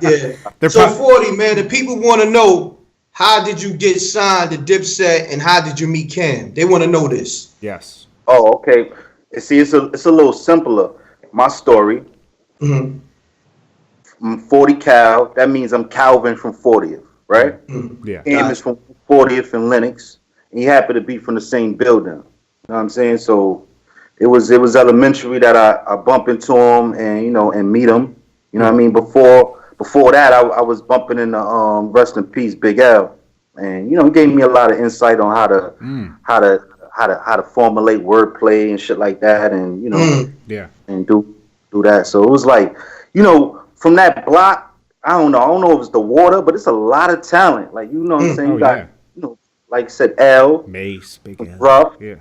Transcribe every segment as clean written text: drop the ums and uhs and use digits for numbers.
Yeah. So 40, man, the people want to know, how did you get signed to Dipset and how did you meet Cam? They want to know this. Yes. Oh, okay. See, it's a little simpler. My story. Mm-hmm. I'm 40 Cal. That means I'm Calvin from 40th, right? Mm-hmm. Yeah. Cam is from 40th and Lennox. And he happened to be from the same building. You know what I'm saying? So it was elementary that I bump into him and and meet him. You know what I mean? Before that, I was bumping into rest in peace Big L, and he gave me a lot of insight on how to formulate wordplay and shit like that, and Yeah. and do that. So it was like, from that block, I don't know if it's the water, but it's a lot of talent. Like what I'm saying, Oh, you got yeah. like I said, L, Mace, Big L. Rough, Yeah.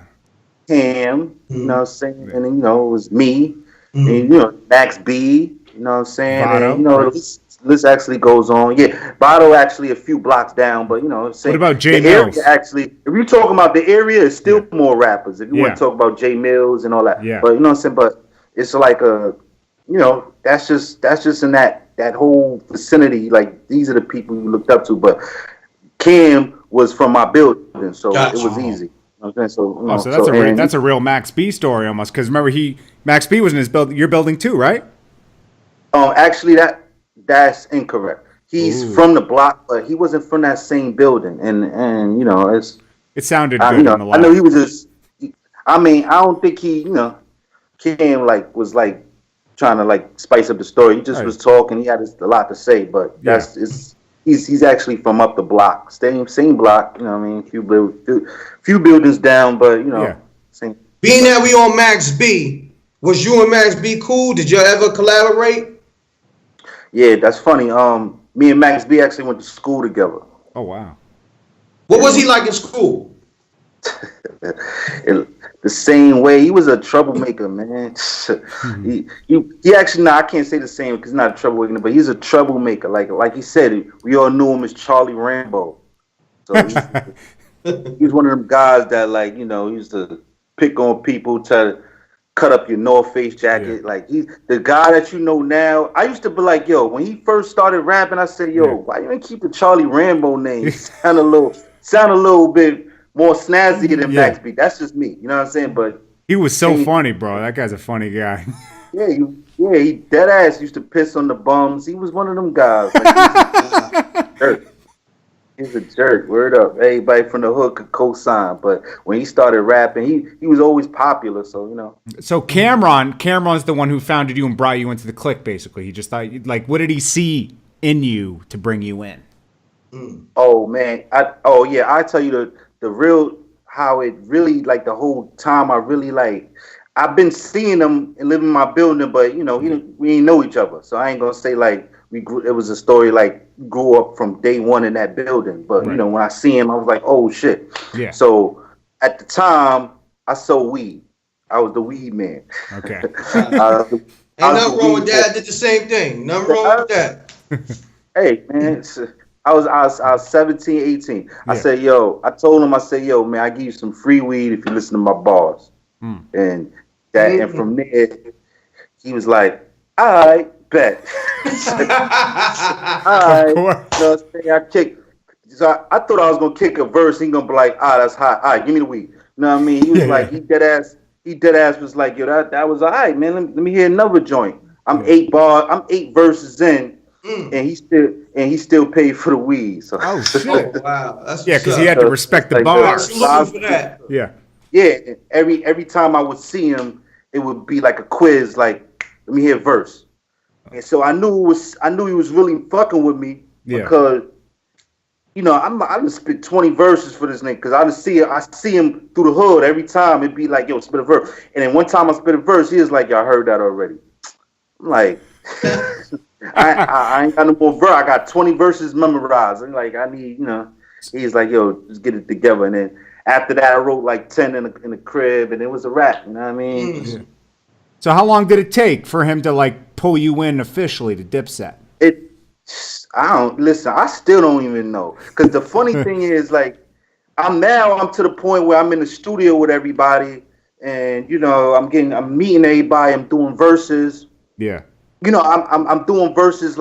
Cam, you know what I'm saying? And then, it was me, Mm-hmm. and Max B, you know what I'm saying? Votto. And the list actually goes on. Yeah, Votto actually a few blocks down, but What about Jay the Mills? area actually, if you're talking about the area, it's still more rappers. If you want to talk about Jay Mills and all that. Yeah. But you know what I'm saying? But it's like that's just in that whole vicinity, like these are the people you looked up to. But Cam was from my building, so Gotcha. it was easy. Okay, so So that's a real Max B story almost, because remember Max B was in his building, your building too, right? Actually that's incorrect. He's from the block, but he wasn't from that same building, and it's It sounded I, good. I know he was just. I mean, I don't think he came was trying to spice up the story. He just was talking. He had a lot to say, but he's actually from up the block, same block. You know what I mean? Few buildings down, but same. Being that we on Max B, was you and Max B cool? Did y'all ever collaborate? Yeah, that's funny. Me and Max B actually went to school together. Oh wow. What was he like in school? The same way. He was a troublemaker, man. He actually, no, I can't say the same because he's not a troublemaker, but he's a troublemaker. Like he said, we all knew him as Charlie Rambo. So he's one of them guys that he used to pick on people, to cut up your North Face jacket. Yeah. Like he's the guy that now. I used to be like, yo, when he first started rapping, I said, yo, why you ain't keep the Charlie Rambo name? sound a little bit more snazzy than Max B. That's just me. You know what I'm saying? But he was so funny, bro. That guy's a funny guy. he dead ass used to piss on the bums. He was one of them guys. He's a jerk. Word up. Everybody from the hood could co-sign. But when he started rapping, he was always popular. So, So Cameron's the one who founded you and brought you into the clique, basically. He just thought, what did he see in you to bring you in? Oh, man. I tell you the real, how it really, the whole time I really, I've been seeing him and living in my building, but, we didn't know each other. So I ain't going to say, it was a story grew up from day one in that building, but when I see him, I was like, oh shit. Yeah. So at the time, I sold weed. I was the weed man. Okay. Ain't nothing wrong with that. I did the same thing. Nothing wrong with that. Hey man, I was 17, 18. Yeah. I said, I told him, yo, man, I give you some free weed if you listen to my bars. And from there, he was like, all right. Bet. I kick. So I thought I was gonna kick a verse. He gonna be like, that's hot. All right, give me the weed. You know what I mean? He was like, he dead ass was like, yo, that was all right, man. Let me hear another joint. I'm 8 verses in, and he still paid for the weed. So shit. Wow. That's because he had to respect the bars. For that. Yeah. Every time I would see him, it would be like a quiz. Let me hear a verse. And so I knew he was really fucking with me because, I done spit 20 verses for this nigga because I see him through the hood every time. It'd be like, yo, spit a verse. And then one time I spit a verse, he was like, y'all heard that already. I'm like, I ain't got no more verse. I got 20 verses memorized. I'm like, I need, he's like, yo, just get it together. And then after that, I wrote 10 in the crib, and it was a rap. You know what I mean? So how long did it take for him to pull you in officially to Dipset? I still don't even know. Because the funny thing is, I'm to the point where I'm in the studio with everybody, and I'm meeting everybody. I'm doing verses. Yeah. I'm doing verses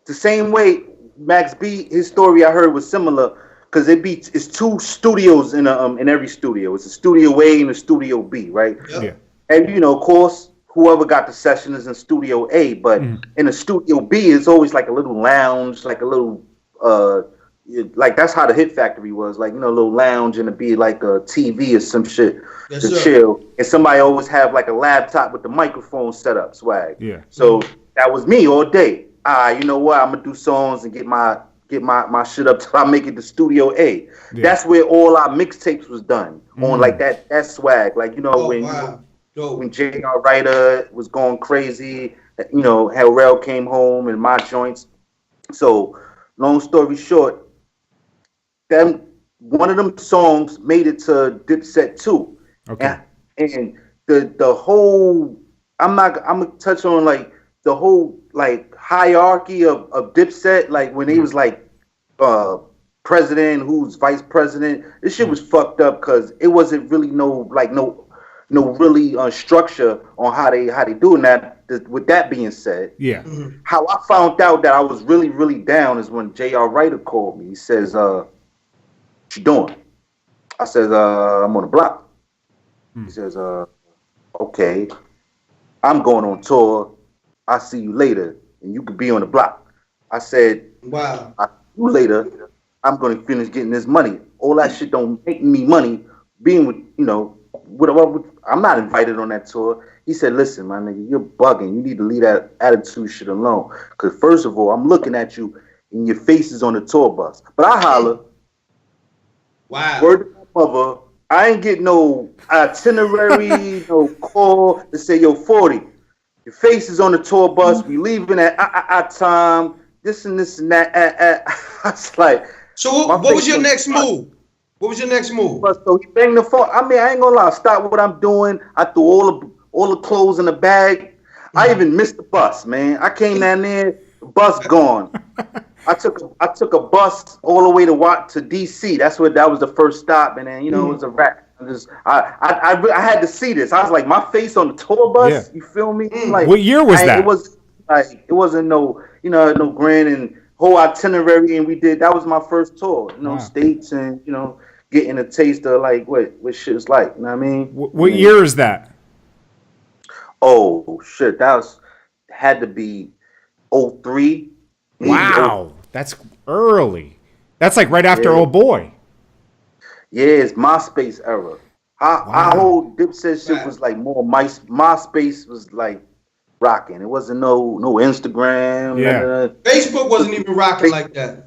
the same way Max B, his story I heard was similar because it's 2 studios in every studio. It's a studio A and a studio B, right? Yep. Yeah. And of course, whoever got the session is in studio A, but in a studio B, it's always like a little lounge, like a little like that's how the Hit Factory was, like a little lounge, and it'd be like a TV or some shit to chill, and somebody always have like a laptop with the microphone set up, swag. Yeah. So that was me all day. You know what? I'm gonna do songs and get my shit up till I make it to Studio A. Yeah. That's where all our mixtapes was done on like that swag, like when J.R. Writer was going crazy, Hell came home and my joints. So long story short, one of them songs made it to Dipset 2. Okay. And the whole I'm gonna touch on like the whole like hierarchy of Dipset, like when he was like president, who's vice president. This shit was fucked up because it wasn't really no really structure on how they doing that. With that being said, yeah, how I found out that I was really, really down is when J.R. Writer called me. He says, what you doing? I says, I'm on the block. He says, okay, I'm going on tour. I'll see you later, and you could be on the block. I said, wow. I'll see you later. I'm going to finish getting this money. All that shit don't make me money. Being with, I'm not invited on that tour. He said, listen, my nigga, you're bugging. You need to leave that attitude shit alone. Because first of all, I'm looking at you and your face is on the tour bus. But I holler. Wow. Word to my mother. I ain't get no itinerary, no call to say, yo, 40, your face is on the tour bus. We leaving at time. This and this and that. I was like. So what was your next move? What was your next move? So he banged the phone. I mean, I ain't gonna lie. Stop what I'm doing. I threw all the clothes in the bag. I even missed the bus, man. I came down there, the bus gone. I took a bus all the way to DC. That was the first stop, and then it was a wrap. I had to see this. I was like, my face on the tour bus. Yeah. You feel me? Like, what year was that? It was like it wasn't no grand and whole itinerary, and we did. That was my first tour. Wow. States and getting a taste of like what shit's like. You know what I mean? What year is that? Oh shit, had to be 03. Wow, that's early. That's like right after Old Boy. Yeah, it's MySpace era. Our whole Dipset shit was like more MySpace was like rocking. It wasn't no Instagram. Yeah. Facebook wasn't even rocking like that.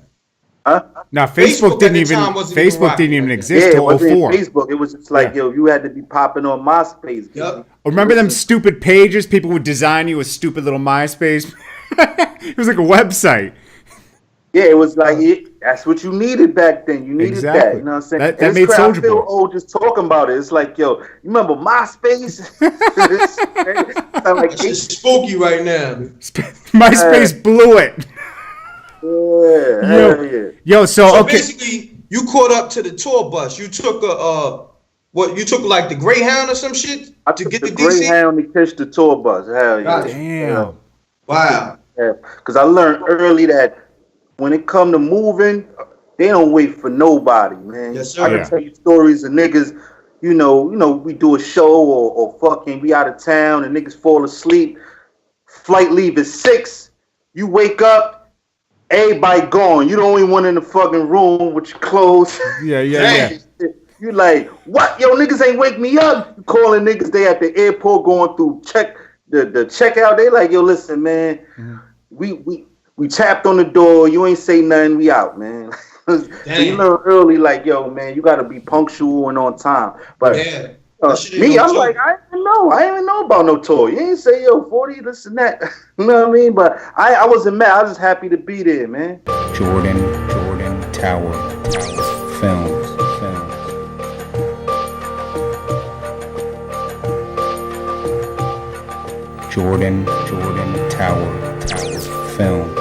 Huh? Now Facebook didn't even exist till 04. Facebook, it was just like you had to be popping on MySpace. Yep. Remember them stupid pages? People would design you a stupid little MySpace. It was like a website. Yeah, it was like that's what you needed back then. You needed that. You know what I'm saying? That made Soulja Boy. I feel old just talking about it. It's like, yo, you remember MySpace? It's spooky right now. MySpace blew it. Yo, so basically, you caught up to the tour bus. You took you took like the Greyhound or some shit to get to DC? Greyhound to catch the tour bus. Hell yeah. Damn. Wow. Yeah, because I learned early that when it come to moving, they don't wait for nobody, man. Yes, sir. I can tell you stories of niggas, we do a show or fucking we out of town and niggas fall asleep. Flight leave at 6. You wake up, everybody gone. You the only one in the fucking room with your clothes. Yeah. You like, what? Yo, niggas ain't wake me up. You calling niggas, they at the airport going through the checkout. They like, yo, listen, man, we tapped on the door. You ain't say nothing. We out, man. So you learn early, like, yo, man, you gotta be punctual and on time. But me, I'm like, I didn't even know about no tour. You ain't say, yo, 40, this and that. You know what I mean? But I wasn't mad. I was just happy to be there, man. Jordan Tower Films. Jordan Tower Film.